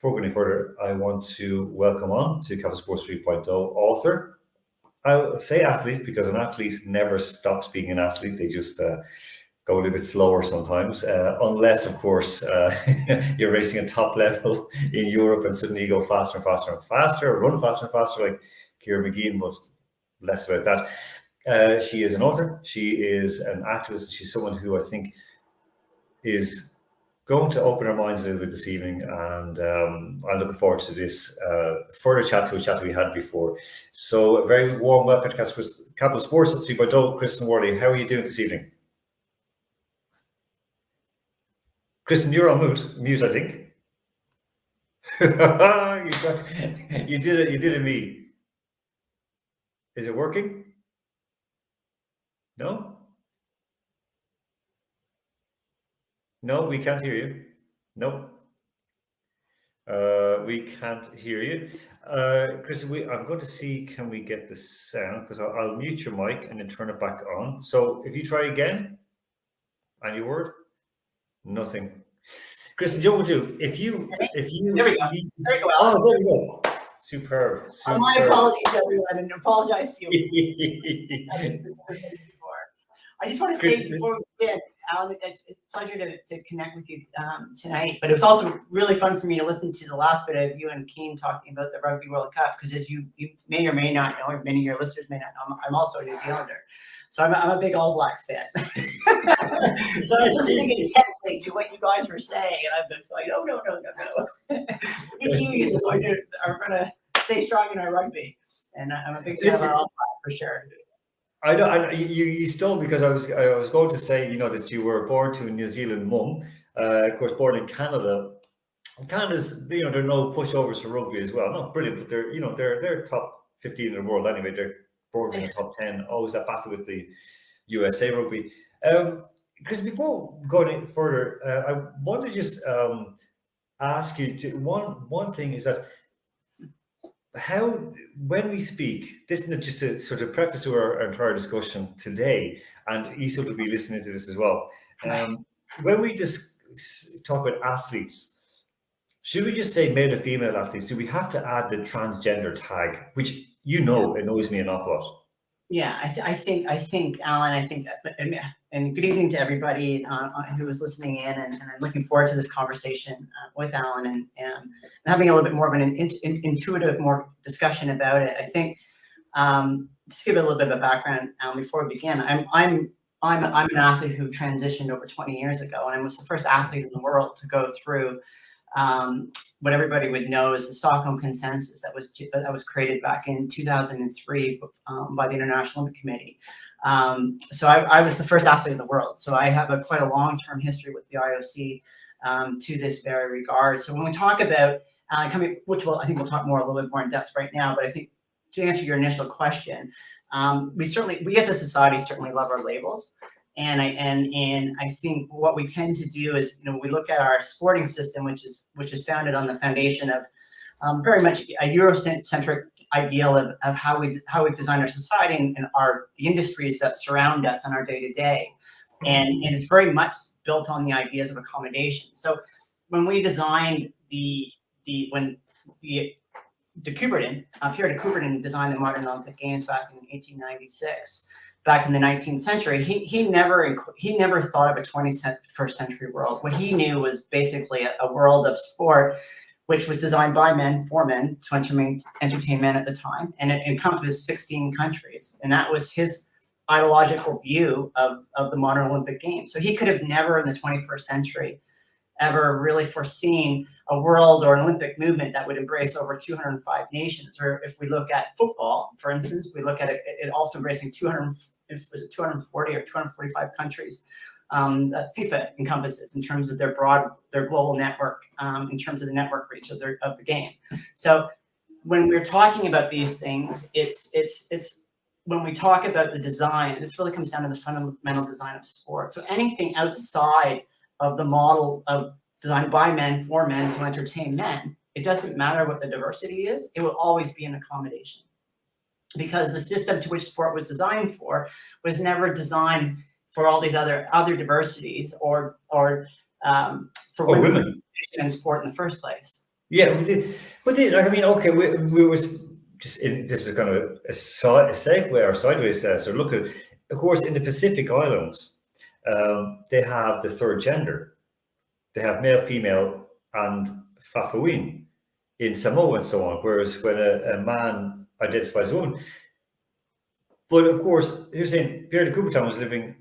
before going any further, I want to welcome on to Capital Sports 3.0 author. I'll say athlete because an athlete never stops being an athlete. They just go a little bit slower sometimes, unless, of course, you're racing at top level in Europe and suddenly you go faster and faster and faster, or run faster and faster, like Ciara McGeehan, but less about that. She is an author. She is an activist. She's someone who I think is going to open our minds a little bit this evening, and I'm looking forward to this further chat to a chat we had before. So a very warm welcome to Capital Sports at 3.0. Kristen Worley, how are you doing this evening? Kristen, you're on mute, I think. You did it. You did it, me. Is it working? No? No, we can't hear you. No. We can't hear you. Kristen, I'm going to see, can we get the sound? Because I'll mute your mic and then turn it back on. So if you try again, any word? Nothing. Kristen, you know what we'll do? If you there we go. There we go. Oh, there we go. Superb. My apologies to everyone, and apologize to you. I just want to say before we begin, Alan, it's a pleasure to connect with you tonight. But it was also really fun for me to listen to the last bit of you and Keen talking about the Rugby World Cup, because as you may or may not know, or many of your listeners may not know, I'm also a New Zealander. So I'm a big All Blacks fan. So I was listening intently to what you guys were saying, and I was like, no. The Kiwis are going to stay strong in our rugby. And I'm a big fan of our All Blacks for sure. I know you stole, because I was going to say, that you were born to a New Zealand mum, of course, born in Canada. Canada's, there are no pushovers for rugby as well. Not brilliant, but they're top 15 in the world anyway. They're born in the top 10. Always that battle with the USA rugby. Chris, before going any further, I want to just ask you one thing is that, when we speak, this is just a sort of preface to our entire discussion today, and Iseult will be listening to this as well. When we just talk about athletes, should we just say male and female athletes? Do we have to add the transgender tag, which annoys me an awful lot? Yeah, I think, Alan, and good evening to everybody who is listening in, and I'm looking forward to this conversation with Alan and having a little bit more of an intuitive, more discussion about it. I think, just to give a little bit of a background, Alan, before we begin, I'm an athlete who transitioned over 20 years ago, and I was the first athlete in the world to go through what everybody would know as the Stockholm Consensus that was created back in 2003 by the International Olympic Committee. So I was the first athlete in the world. So I have quite a long-term history with the IOC to this very regard. So when we talk about I think we'll talk a little bit more in depth right now. But I think to answer your initial question, we as a society certainly love our labels. And I think what we tend to do is, we look at our sporting system, which is founded on the foundation of very much a Eurocentric ideal of how we design our society and the industries that surround us on our day-to-day, and it's very much built on the ideas of accommodation. So when we designed Pierre de Coubertin designed the modern Olympic Games back in 1896. Back in the 19th century, he never thought of a 21st century world. What he knew was basically a world of sport, which was designed by men for men to entertain men at the time, and it encompassed 16 countries, and that was his ideological view of the modern Olympic Games. So he could have never, in the 21st century, ever really foreseen a world or an Olympic movement that would embrace over 205 nations. Or if we look at football, for instance, we look at it also embracing 240 or 245 countries that FIFA encompasses in terms of their global network, in terms of the network reach of the game. So when we're talking about these things, it's when we talk about the design, this really comes down to the fundamental design of sport. So anything outside of the model of designed by men for men to entertain men, it doesn't matter what the diversity is, it will always be an accommodation. Because the system to which sport was designed for was never designed for all these other diversities or for women in sport in the first place. Yeah, but I mean, okay, we were just in, this is kind of a segue or sideways. So look at, of course, in the Pacific Islands, they have the third gender. They have male, female, and Fafuin in Samoa and so on. Whereas when a man identifies as a woman, but of course, you're saying Pierre de Coubertin was living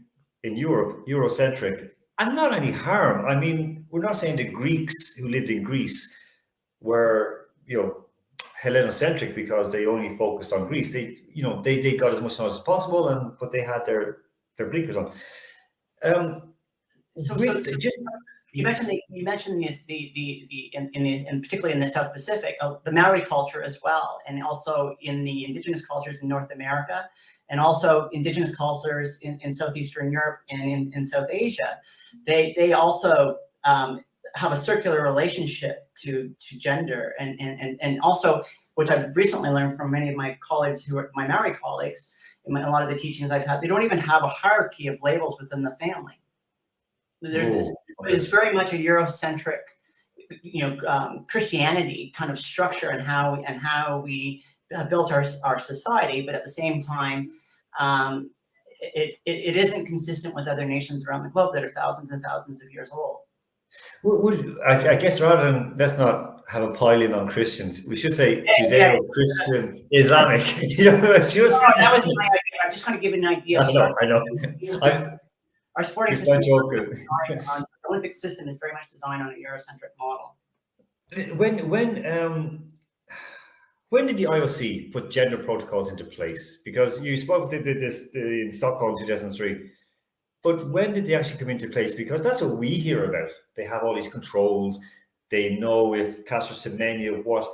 in Europe, Eurocentric, and not any harm. I mean, we're not saying the Greeks who lived in Greece were, Hellenocentric because they only focused on Greece. They got as much knowledge as possible, but they had their blinkers on. So you mentioned this in particularly in the South Pacific, the Maori culture as well, and also in the indigenous cultures in North America, and also indigenous cultures in Southeastern Europe and in South Asia. They also have a circular relationship to gender, and also, which I've recently learned from many of my colleagues who are my Maori colleagues, in a lot of the teachings I've had, they don't even have a hierarchy of labels within the family. It's very much a Eurocentric, Christianity kind of structure and how we built our society. But at the same time, it isn't consistent with other nations around the globe that are thousands and thousands of years old. I guess rather than, let's not have a pile in on Christians, we should say Judeo-Christian Islamic. That was my idea. I'm just going to give an idea. I know. Our sporting system, the Olympic system is very much designed on a Eurocentric model. When did the IOC put gender protocols into place? Because you spoke this in Stockholm 2003, but when did they actually come into place? Because that's what we hear about. They have all these controls. They know if Caster Semenya, what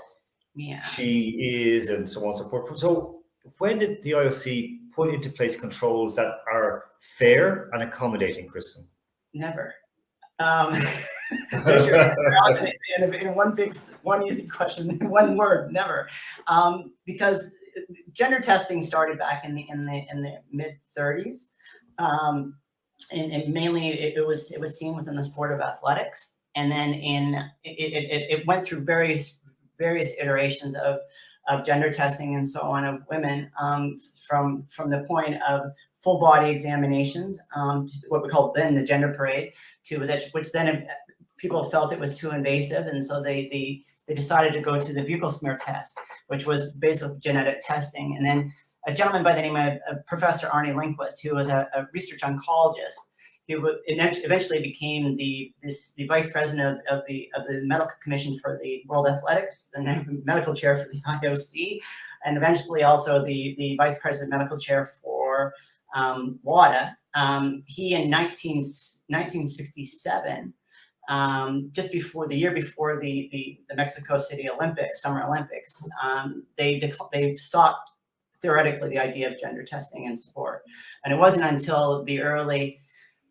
she is, and so on and so forth. So when did the IOC put into place controls that are fair and accommodating, Kristen? Never. There's your answer. In one easy question, in one word, never. Because gender testing started back in the mid 30s, and mainly it was seen within the sport of athletics, and then it went through various iterations of gender testing and so on of women, from the point of full body examinations, to what we call then the gender parade, which then people felt it was too invasive, and so they decided to go to the buccal smear test, which was basically genetic testing. And then a gentleman by the name of Professor Arne Lindquist, who was a research oncologist, who eventually became the vice president of the medical commission for the World Athletics, the medical chair for the IOC, and eventually also the vice president medical chair for WADA. He in 1967, just before the year before the Mexico City Olympics, Summer Olympics, they stopped theoretically the idea of gender testing in sport, and it wasn't until the early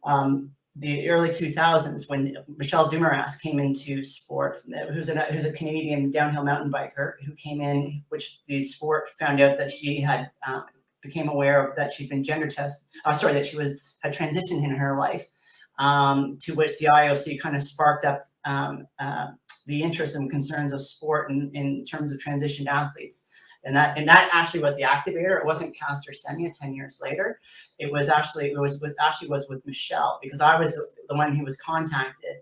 2000s when Michelle Dumaras came into sport, who's a Canadian downhill mountain biker who came in, which the sport found out that she had became aware of that she'd been gender tested. That she had transitioned in her life, to which the IOC kind of sparked up the interest and concerns of sport in terms of transitioned athletes. And that actually was the activator. It wasn't Caster Semenya 10 years later. It was with Michelle, because I was the one who was contacted,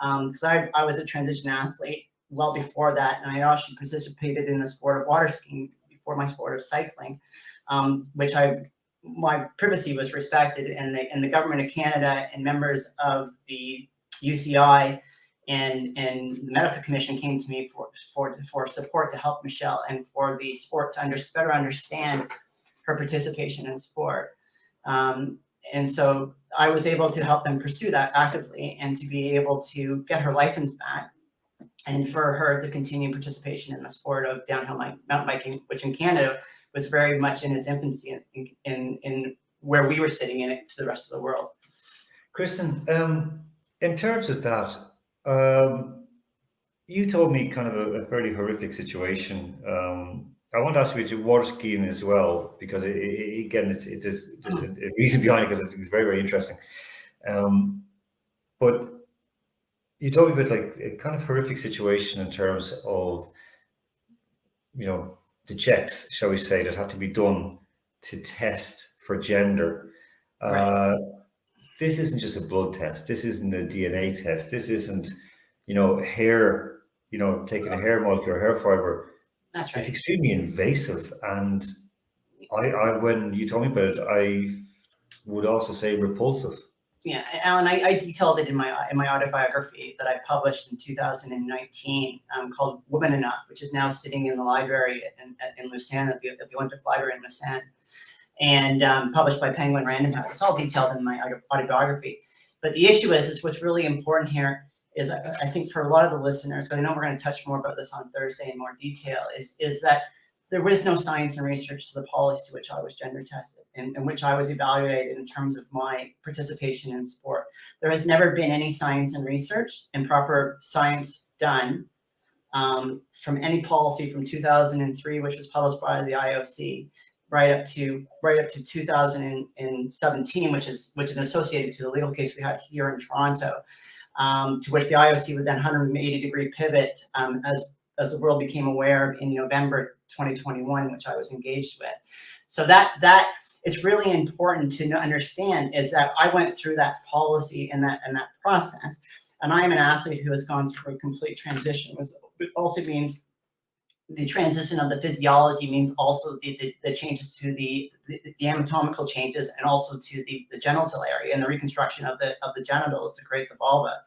because I was a transition athlete well before that, and I actually participated in the sport of water skiing before my sport of cycling, which my privacy was respected, and the government of Canada and members of the UCI and the medical commission came to me for support to help Michelle and for the sport to better understand her participation in sport. And so I was able to help them pursue that actively and to be able to get her license back, and for her to continue participation in the sport of downhill mountain biking, which in Canada was very much in its infancy in where we were sitting in it to the rest of the world. Kristen, in terms of that, you told me kind of a fairly horrific situation. I want to ask you about water skiing as well, because again, there's a reason behind it, because it's very, very interesting. But you told me about like a kind of horrific situation in terms of, the checks, shall we say, that had to be done to test for gender. Right. Uh, this isn't just a blood test. This isn't a DNA test. This isn't, hair, taking a hair molecule or hair fiber. That's It's right. extremely invasive. And when you told me about it, I would also say repulsive. Yeah, Alan, I detailed it in my autobiography that I published in 2019, called "Woman Enough," which is now sitting in the library in Lausanne at the Olympic Library in Lausanne, and published by Penguin Random House. It's all detailed in my autobiography. But the issue is what's really important here is I think for a lot of the listeners, because I know we're going to touch more about this on Thursday in more detail, is that there was no science and research to the policies to which I was gender tested and in which I was evaluated in terms of my participation in sport. There has never been any science and research and proper science done from any policy from 2003, which was published by the IOC, right up to 2017, which is associated to the legal case we had here in Toronto, to which the IOC would then 180-degree pivot as the world became aware in November 2021, which I was engaged with. So that it's really important to understand is that I went through that policy and that process, and I am an athlete who has gone through a complete transition. It also means the transition of the physiology means also the changes to the anatomical changes and also to the genital area and the reconstruction of the genitals to create the vulva,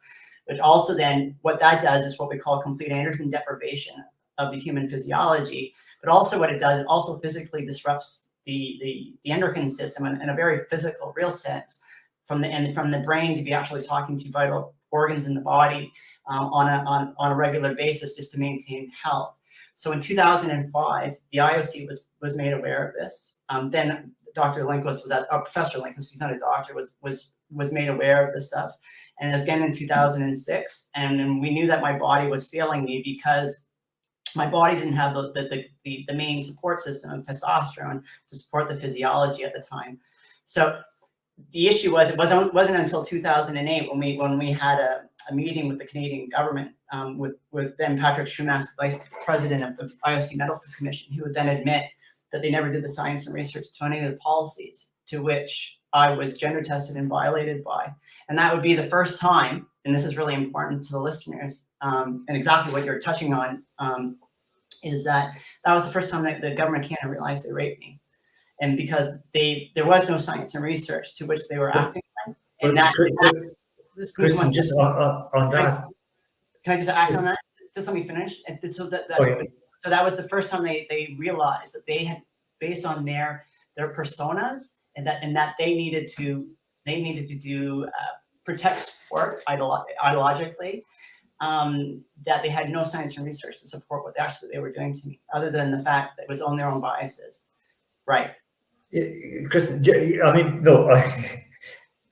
which also then what that does is what we call complete androgen deprivation of the human physiology. But also what it does, it also physically disrupts the endocrine system in a very physical, real sense, from the brain to be actually talking to vital organs in the body on a regular basis just to maintain health. So in 2005, the IOC was made aware of this. Then Dr. Lindquist was Professor Lindquist, he's not a doctor, was made aware of this stuff. And again in 2006, and we knew that my body was failing me because my body didn't have the main support system of testosterone to support the physiology at the time. So the issue was it wasn't until 2008 when we had a meeting with the Canadian government with then Patrick Schumacher, the vice president of the IOC Medical Commission, who would then admit that they never did the science and research to any of the policies to which I was gender tested and violated by. And that would be the first time, and this is really important to the listeners, and exactly what you're touching on, is that was the first time that the government Canada realized they raped me. And because there was no science and research to which they were acting on. And Kristen, just on that. Can I just act on that? Just let me finish. And so so that was the first time they realized that they had, based on their personas, and that they needed to do protect sport ideologically, that they had no science and research to support what actually they were doing to me, other than the fact that it was on their own biases. Right. Kristen, I mean, no,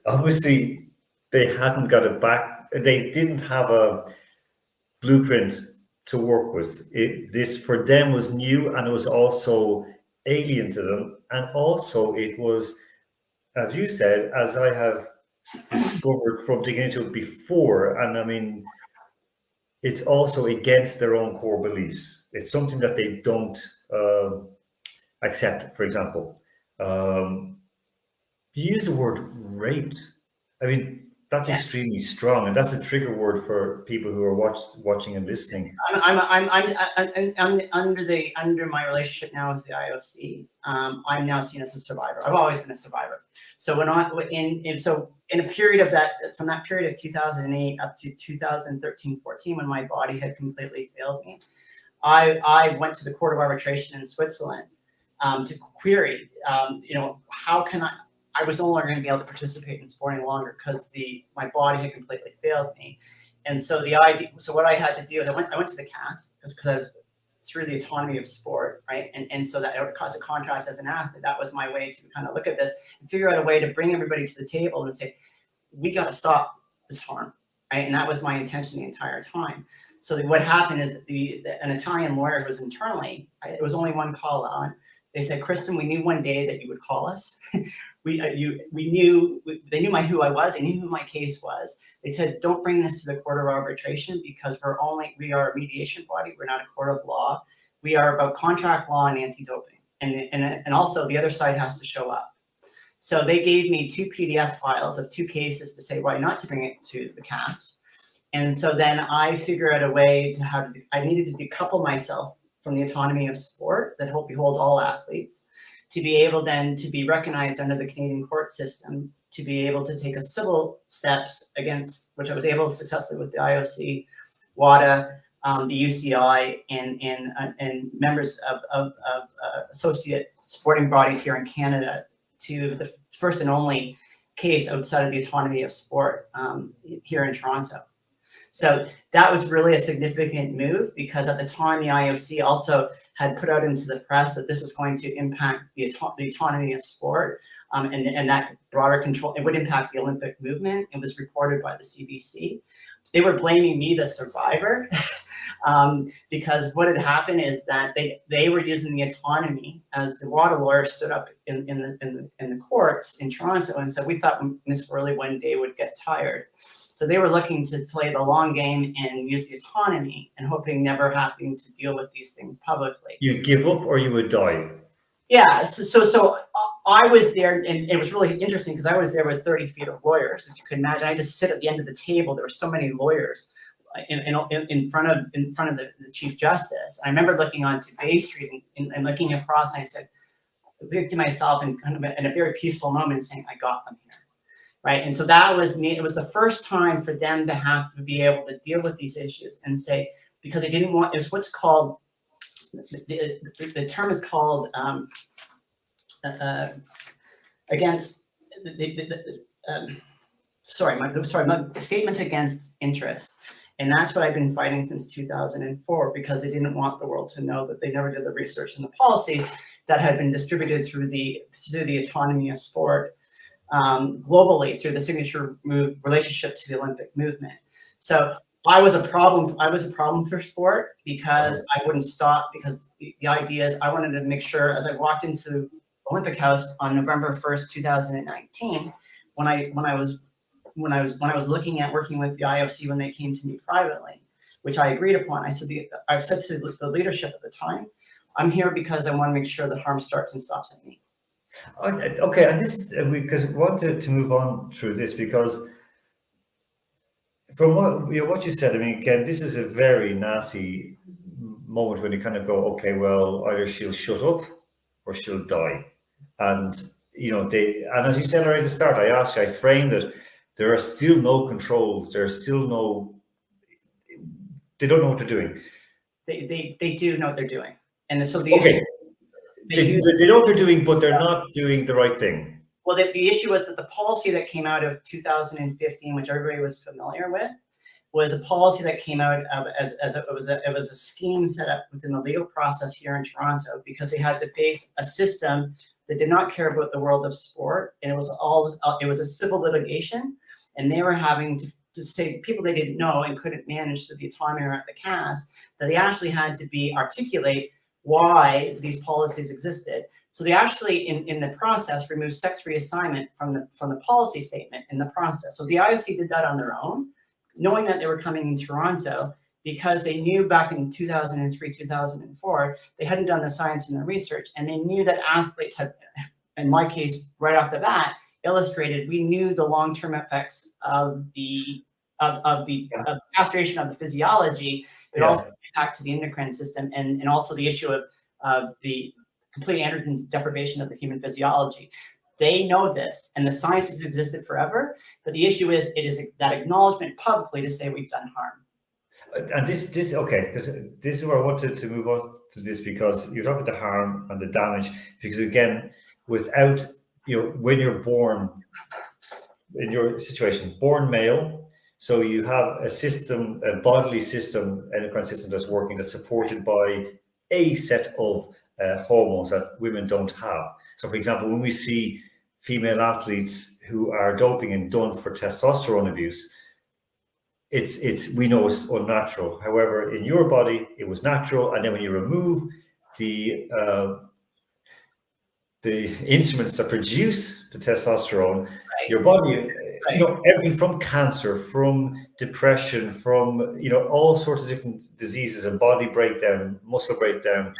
obviously they hadn't got it back. They didn't have a blueprint to work with. This for them was new, and it was also alien to them. And also it was, as you said, as I have discovered from digging into it before, and I mean, it's also against their own core beliefs. It's something that they don't accept, for example. You use the word raped. I mean, that's extremely strong, and that's a trigger word for people who are watching and listening. I'm under my relationship now with the IOC. I'm now seen as a survivor. I've always been a survivor. So in a period of that, from that period of 2008 up to 2013-14, when my body had completely failed me, I went to the Court of Arbitration in Switzerland to query, how can I was no longer going to be able to participate in sport any longer because my body had completely failed me. And so what I had to do is I went to the CAS because I was through the autonomy of sport, right? And so that it would cause a contract as an athlete. That was my way to kind of look at this and figure out a way to bring everybody to the table and say, we got to stop this harm, right? And that was my intention the entire time. So what happened is that an Italian lawyer who was internally, it was only one call on, They said, Kristen, we knew one day that you would call us. They knew who I was. They knew who my case was. They said, don't bring this to the court of arbitration because we are a mediation body. We're not a court of law. We are about contract law and anti-doping. And also the other side has to show up. So they gave me 2 PDF files of 2 cases to say why not to bring it to the CAS. And so then I figured out a way to I needed to decouple myself from the autonomy of sport that beholds all athletes, to be able then to be recognized under the Canadian court system, to be able to take a civil steps against, which I was able to successfully with the IOC, WADA, the UCI, and members of associate sporting bodies here in Canada, to the first and only case outside of the autonomy of sport here in Toronto. So that was really a significant move, because at the time the IOC also had put out into the press that this was going to impact the autonomy of sport, and that broader control, it would impact the Olympic movement. It was reported by the CBC. They were blaming me, the survivor, because what had happened is that they were using the autonomy as the WADA lawyer stood up in the courts in Toronto and said, we thought Ms. Worley one day would get tired. So they were looking to play the long game and use the autonomy and hoping never having to deal with these things publicly. You give up or you would die? Yeah, so I was there, and it was really interesting because I was there with 30 feet of lawyers. If you could imagine, I just sit at the end of the table. There were so many lawyers in front of the Chief Justice. I remember looking onto Bay Street and looking across, and I said, to myself in kind of in a very peaceful moment, saying, I got them here. Right. And so that was me. It was the first time for them to have to be able to deal with these issues and say, because they didn't want, it was what's called, the term is called against, my statements against interest. And that's what I've been fighting since 2004, because they didn't want the world to know that they never did the research and the policies that had been distributed through the autonomy of sport. Globally through the signature move relationship to the Olympic movement. So I was a problem for sport, because I wouldn't stop, because the idea is I wanted to make sure, as I walked into Olympic House on November 1st, 2019, when I was looking at working with the IOC when they came to me privately, which I agreed upon, I said to the leadership at the time, I'm here because I want to make sure that harm starts and stops at me. Okay, and this because we wanted to move on through this, because from what you said, I mean, again, this is a very nasty moment when you kind of go, okay, well, either she'll shut up or she'll die, and and as you said right at the start, I framed it. There are still no controls. There's still no. They don't know what they're doing. They do know what they're doing, and so the issue. They know what they're doing, but they're not doing the right thing. Well, the issue was that the policy that came out of 2015, which everybody was familiar with, was a policy that came out of it was a scheme set up within the legal process here in Toronto, because they had to face a system that did not care about the world of sport, and it was a civil litigation, and they were having to say people they didn't know and couldn't manage through the autonomy or at the CAS, that they actually had to articulate why these policies existed. So they actually, in the process, removed sex reassignment from the policy statement in the process. So the IOC did that on their own, knowing that they were coming in Toronto, because they knew back in 2003, 2004, they hadn't done the science and the research, and they knew that athletes had, in my case, right off the bat, illustrated, we knew the long-term effects of the castration of the physiology, but also impact to the endocrine system, and also the issue of the complete androgen deprivation of the human physiology. They know this, and the science has existed forever, but the issue is, it is that acknowledgement publicly to say we've done harm. And this okay, because this is where I wanted to move on to this, because you're talking about the harm and the damage, because again, without, when you're born, in your situation, born male, so you have a system, a bodily system, endocrine system that's working, that's supported by a set of hormones that women don't have. So for example, when we see female athletes who are doping and done for testosterone abuse, we know it's unnatural. However, in your body, it was natural. And then when you remove the the instruments that produce the testosterone, Right. your body, Right. you know, everything from cancer, from depression, from, you know, all sorts of different diseases and body breakdown, muscle breakdown,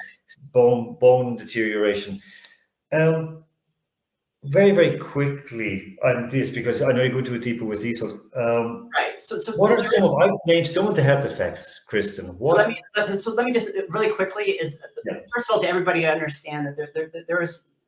bone deterioration. Very, very quickly on this, because I know you're going to go deeper with these. Right. So what are some of, I've named some of the health effects, Kristen. What? So let me just really quickly first of all, to everybody to understand that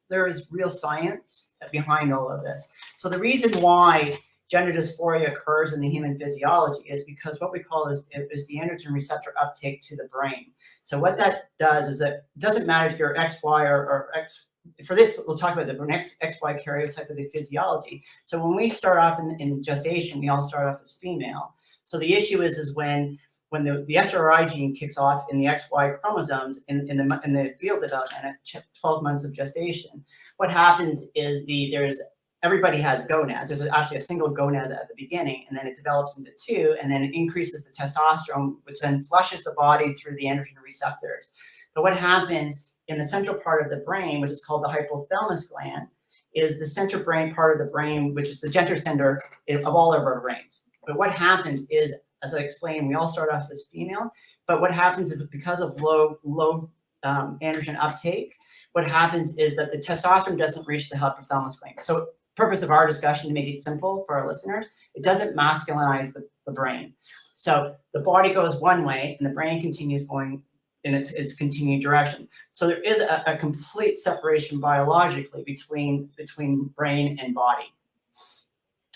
there is real science behind all of this. So the reason why gender dysphoria occurs in the human physiology is because what we call is the androgen receptor uptake to the brain. So what that does is that it doesn't matter if you're XY or X. For this, we'll talk about the next XY karyotype of the physiology. So when we start off in gestation, we all start off as female. So the issue is when the SRI gene kicks off in the XY chromosomes in the field development at 12 months of gestation, what happens is everybody has gonads. There's actually a single gonad at the beginning, and then it develops into two, and then it increases the testosterone, which then flushes the body through the androgen receptors. But what happens in the central part of the brain, which is called the hypothalamus gland, is the center brain part of the brain, which is the gender center of all of our brains. But what happens is, as I explained, we all start off as female, but what happens is because of low androgen uptake, what happens is that the testosterone doesn't reach the hypothalamus gland. So purpose of our discussion, to make it simple for our listeners, it doesn't masculinize the brain. So the body goes one way and the brain continues going in its continued direction. So there is a complete separation biologically between brain and body.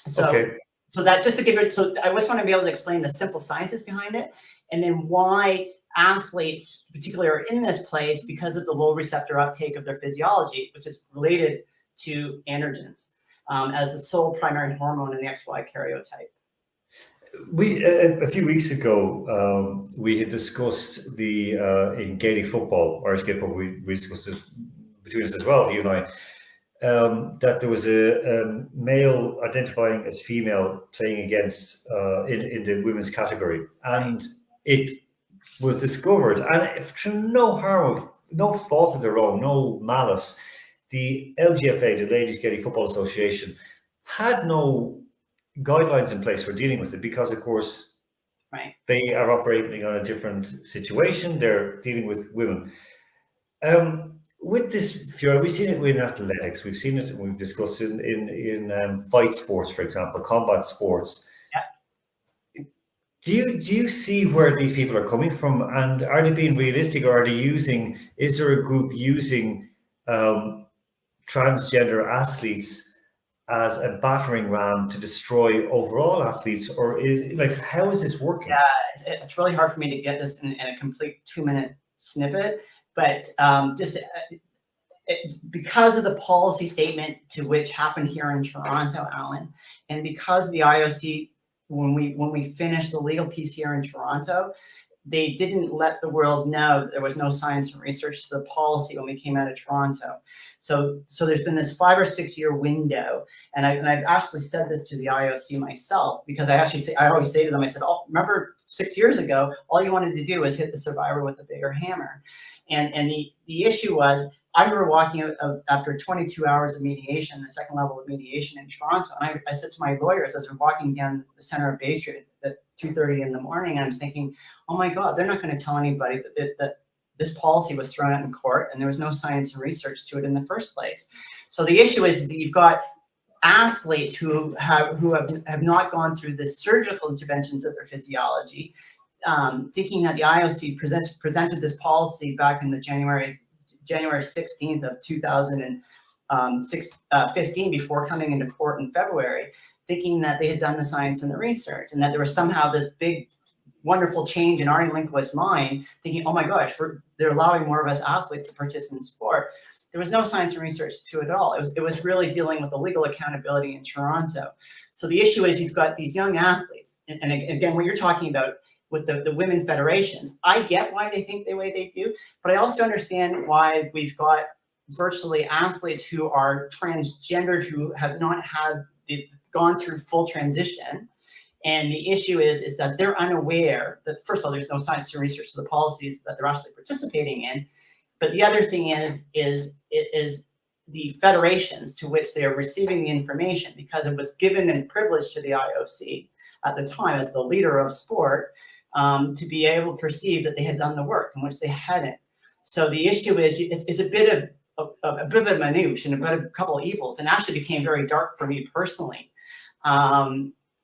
So, okay. So that just to give it, so I just want to be able to explain the simple sciences behind it, and then why athletes particularly are in this place because of the low receptor uptake of their physiology, which is related to androgens as the sole primary hormone in the XY karyotype. We a few weeks ago we had discussed the in Gaelic football, Irish Gaelic football. We discussed it between us as well, you and I, that there was a male identifying as female playing against in the women's category, and it was discovered, and through no harm of no fault of their own, no malice, the LGFA, the Ladies Gaelic Football Association, had no guidelines in place for dealing with it because, of course, they are operating on a different situation. They're dealing with women. With this, Fiora, we've seen it in athletics. We've seen it, and we've discussed it in fight sports, for example, combat sports. Yeah. Do you see where these people are coming from, and are they being realistic, or are they using? Is there a group using transgender athletes as a battering ram to destroy overall athletes, or how is this working? Yeah, it's really hard for me to get this in a complete 2-minute snippet, but because of the policy statement to which happened here in Toronto, Alan, and because the IOC, when we finished the legal piece here in Toronto, they didn't let the world know that there was no science and research to the policy when we came out of Toronto. So there's been this 5 or 6 year window, and I've actually said this to the IOC myself, because I always say to them, I said, oh, remember 6 years ago, all you wanted to do was hit the survivor with a bigger hammer. And the issue was, I remember walking out after 22 hours of mediation, the second level of mediation in Toronto, and I said to my lawyers as we're walking down the center of Bay Street at 2:30 in the morning, and I'm thinking, oh my God, they're not going to tell anybody that this policy was thrown out in court and there was no science and research to it in the first place. So the issue is that you've got athletes who have not gone through the surgical interventions of their physiology, thinking that the IOC presented this policy back in the January 16th of 2015 before coming into court in February, thinking that they had done the science and the research, and that there was somehow this big, wonderful change in Arnie Lindquist's mind, thinking, oh my gosh, they're allowing more of us athletes to participate in sport. There was no science and research to it at all. It was really dealing with the legal accountability in Toronto. So the issue is you've got these young athletes, and again, what you're talking about with the women federations, I get why they think the way they do, but I also understand why we've got virtually athletes who are transgender, who have not gone through full transition. And the issue is that they're unaware that, first of all, there's no science and research to the policies that they're actually participating in. But the other thing is the federations to which they are receiving the information, because it was given and privileged to the IOC at the time as the leader of sport, to be able to perceive that they had done the work in which they hadn't. So the issue is it's a bit of a minutiae and a couple of evils, and actually became very dark for me personally.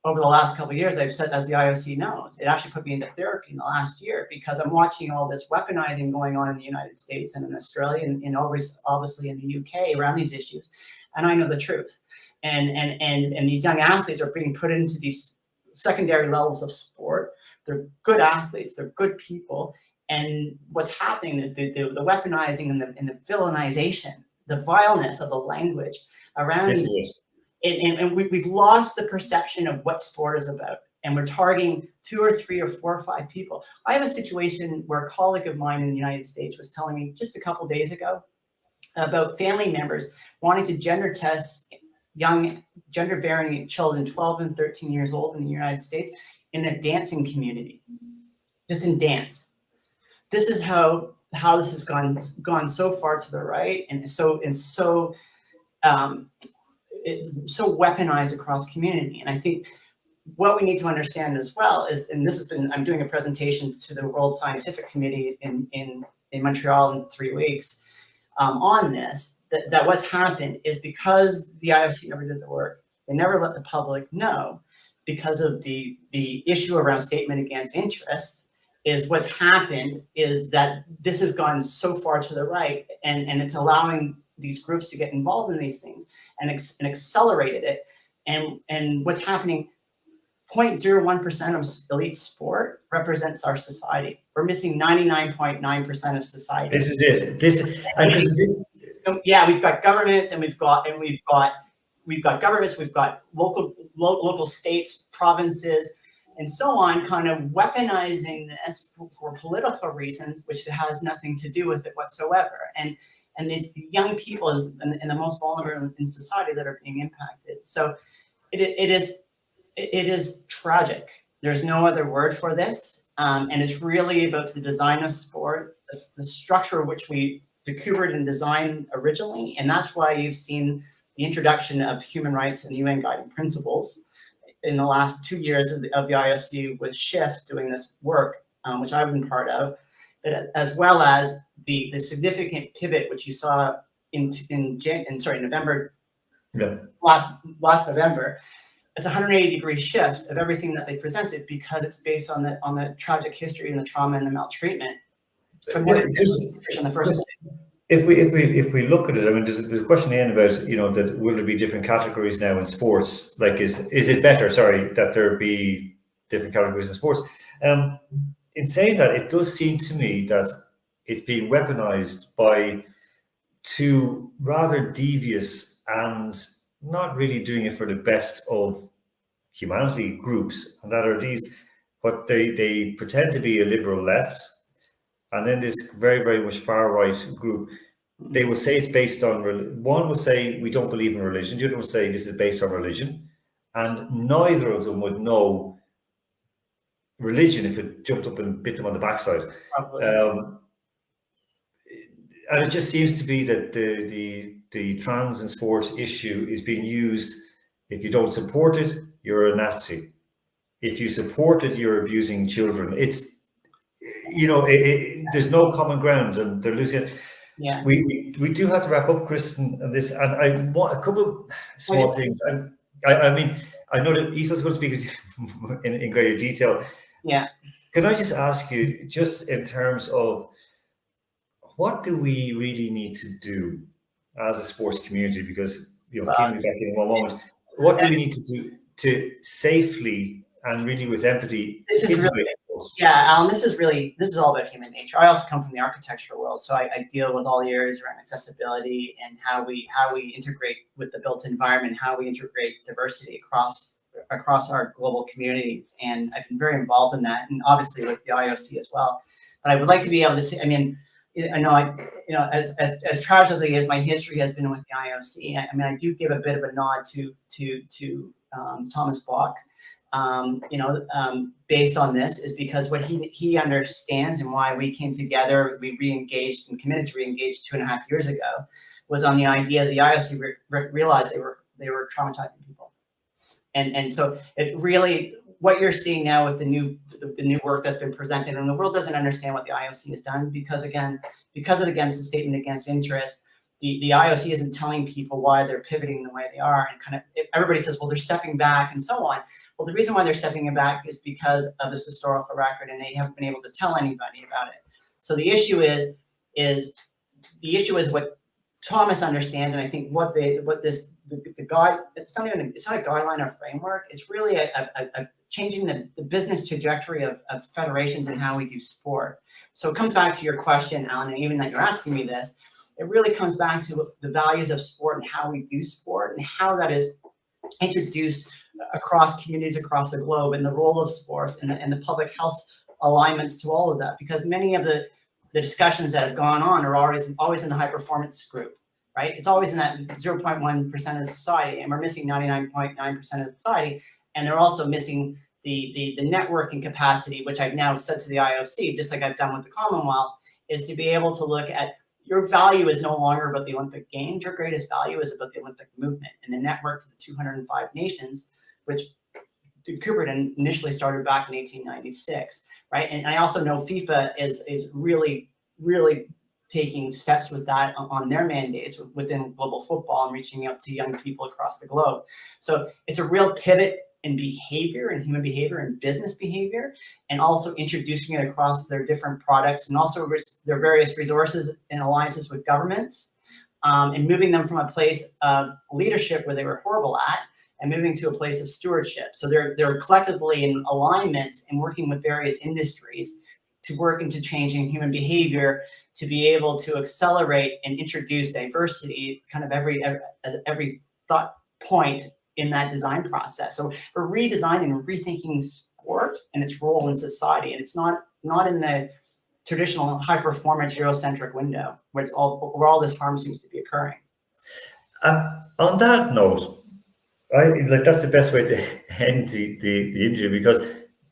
Over the last couple of years, I've said, as the IOC knows, it actually put me into therapy in the last year, because I'm watching all this weaponizing going on in the United States and in Australia and obviously in the UK around these issues. And I know the truth. And these young athletes are being put into these secondary levels of sport. They're good athletes, they're good people. And what's happening, the weaponizing and the villainization, the vileness of the language around these. And we've lost the perception of what sport is about. And we're targeting 2 or 3 or 4 or 5 people. I have a situation where a colleague of mine in the United States was telling me just a couple days ago about family members wanting to gender test young gender varying children 12 and 13 years old in the United States in a dancing community, just in dance. This is how this has gone so far to the right, and so it's so weaponized across community. And I think what we need to understand as well is, and this has been, I'm doing a presentation to the World Scientific Committee in Montreal in 3 weeks on this, that what's happened is because the IOC never did the work, they never let the public know, because of the issue around statement against interest, is what's happened is that this has gone so far to the right, and it's allowing these groups to get involved in these things and accelerated it. And what's happening, 0.01% of elite sport represents our society. We're missing 99.9% of society. This is it. Yeah, we've got governments, and we've got governments, we've got local states, provinces, and so on, kind of weaponizing this for political reasons, which has nothing to do with it whatsoever. And it's the young people and the most vulnerable in society that are being impacted. So it is tragic. There's no other word for this. And it's really about the design of sport, the structure which we decoupled and designed originally. And that's why you've seen the introduction of human rights and UN guiding principles in the last 2 years of the IOC with SHIFT doing this work, which I've been part of, but as well as the significant pivot which you saw in November, last November. It's a 180-degree shift of everything that they presented, because it's based on the tragic history and the trauma and the maltreatment from in the first place. If we look at it, I mean, there's a question in about, that will there be different categories now in sports? Like, is it better, that there be different categories in sports? In saying that, it does seem to me that it's being weaponized by 2 rather devious and not really doing it for the best of humanity groups, and that are these, what they pretend to be a liberal left. And then this very, very much far right group, they will say it's based on, one will say we don't believe in religion, the other will say this is based on religion. And neither of them would know religion if it jumped up and bit them on the backside. And it just seems to be that the trans and sport issue is being used. If you don't support it, you're a Nazi. If you support it, you're abusing children. It's, there's no common ground, and they're losing it. Yeah. We do have to wrap up, Kristen, on this, and I want a couple of small things. I mean, I know that Iseult's going to speak in greater detail. Yeah. Can I just ask you, just in terms of what do we really need to do as a sports community? Because, keep me back in one moment. What do we need to do to safely and really with empathy? Alan, this is all about human nature. I also come from the architectural world, so I deal with all the areas around accessibility and how we integrate with the built environment, how we integrate diversity across our global communities. And I've been very involved in that, and obviously with the IOC as well. But I would like to be able to say, I mean, I know, as tragically as my history has been with the IOC, I mean, I do give a bit of a nod to Thomas Bach, based on this is because what he understands and why we came together, we re-engaged and committed to re-engage 2.5 years ago, was on the idea that the IOC realized they were traumatizing people, and so it really, what you're seeing now with the new work that's been presented, and the world doesn't understand what the IOC has done because of the statement against interest. The IOC isn't telling people why they're pivoting the way they are, and everybody says, well, they're stepping back and so on. Well, the reason why they're stepping back is because of this historical record, and they haven't been able to tell anybody about it. So the issue is what Thomas understands, and I think the guide, it's not a guideline or framework. It's really a changing the business trajectory of federations and how we do sport. So it comes back to your question, Alan, and even that you're asking me this, it really comes back to the values of sport and how we do sport and how that is introduced across communities across the globe, and the role of sport and the public health alignments to all of that, because many of the discussions that have gone on are always in the high performance group, right? It's always in that 0.1% of society, and we're missing 99.9% of society, and they're also missing the networking capacity, which I've now said to the IOC, just like I've done with the Commonwealth, is to be able to look at your value is no longer about the Olympic Games. Your greatest value is about the Olympic movement and the network to the 205 nations, which Cooper initially started back in 1896, right? And I also know FIFA is really, really taking steps with that on their mandates within global football and reaching out to young people across the globe. So it's a real pivot in behavior and human behavior and business behavior, and also introducing it across their different products and also their various resources and alliances with governments, and moving them from a place of leadership where they were horrible at and moving to a place of stewardship. So they're collectively in alignment and working with various industries to work into changing human behavior to be able to accelerate and introduce diversity kind of every thought point in that design process. So we're redesigning and rethinking sport and its role in society. And it's not in the traditional high performance Eurocentric window where all this harm seems to be occurring. On that note, that's the best way to end the interview, because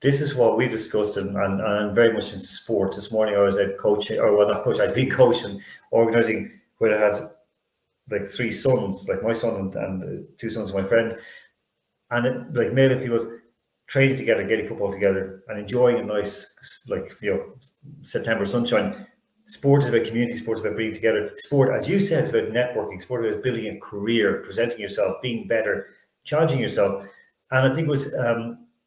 this is what we discussed, and I'm very much in sport. This morning I was at coaching, or well, not coaching, I'd been coaching, organizing, where I had like 3 sons, like my son and 2 sons of my friend, and it like made if he was training together, getting football together, and enjoying a nice, September sunshine. Sport is about community. Sport is about bringing together. Sport, as you said, is about networking. Sport is about building a career, presenting yourself, being better, challenging yourself. And I think it was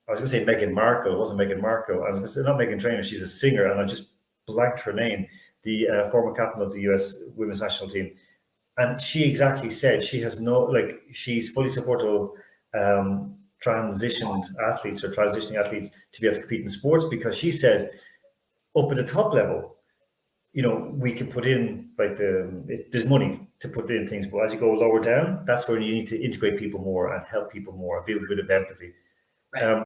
I was going to say Meghan Markle. It wasn't Meghan Markle. I was going to say not Meghan Trainor. She's a singer, and I just blanked her name. The former captain of the US women's national team. And she exactly said she's fully supportive of transitioning athletes to be able to compete in sports, because she said up at the top level, we can put in there's money to put in things, but as you go lower down, that's where you need to integrate people more and help people more, build a bit of empathy. Right.